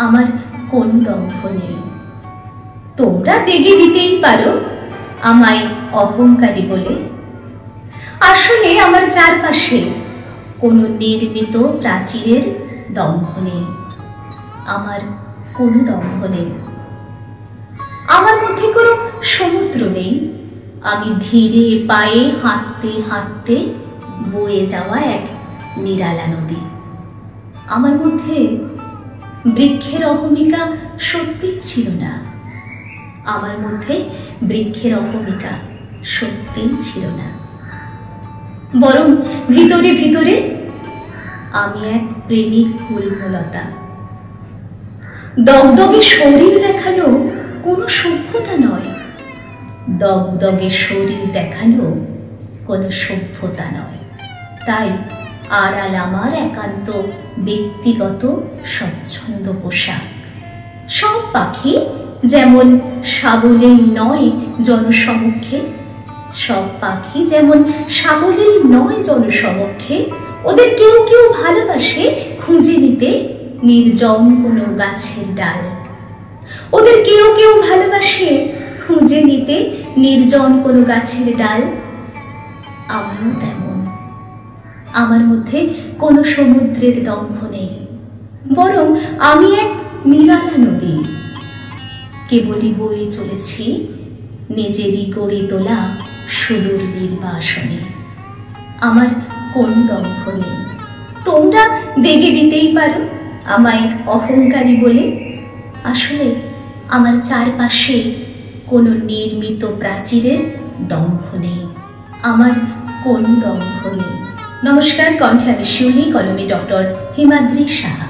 আমার কোনো দম্ভ নেই। তোমরা দেগে দিতেই পারো আমায় অহংকারী বলে। আসলে আমার চারপাশে কোনো নির্মিত প্রাচীরের দম্ভ নেই। আমার কোনো দম্ভ নেই। আমার মধ্যে কোনো সমুদ্র নেই। আমি ধীরে পায়ে হাঁটতে হাঁটতে বয়ে যাওয়া এক নিরালা নদী। আমার মধ্যে বৃক্ষের অহমিকা সত্যি ছিল না। আমার মধ্যে বৃক্ষের অহমিকা সত্যিই ছিল না, বরং ভিতরে ভিতরে আমি এক প্রেমিক গুল্মলতা। দগদগে শরীর দেখানো কোনো সভ্যতা নয়। দগদগে শরীর দেখানো কোনো সভ্যতা নয়। তাই আড়াল আমার একান্ত ব্যক্তিগত স্বচ্ছন্দ পোশাক। সব পাখি যেমন সাবলীল নয় জনসমক্ষে, সব পাখি যেমন সাবলীল নয় জনসমক্ষে, ওদের কেউ কেউ ভালোবাসে খুঁজে নিতে নির্জন কোনো গাছের ডাল। ওদের কেউ কেউ ভালোবাসে খুঁজে নিতে নির্জন কোনো গাছের ডাল। আমিও তেমন। আমার মধ্যে কোনো সমুদ্রের দম্ভ নেই, বরং আমি এক নিরালা নদী। কেবলই বয়ে চলেছি নিজেরই গড়ে তোলা সুদূর নির্বাসনে। আমার কোনো দম্ভ নেই। তোমরা দেগে দিতেই পারো আমায় অহংকারী বলে। আসলে আমার চারপাশে কোনো নির্মিত প্রাচীরের দম্ভ নেই। আমার কোনো দম্ভ নেই। নমস্কার, কণ্ঠে আমি শিউলি, কলমে ডক্টর হিমাদ্রি সাহা।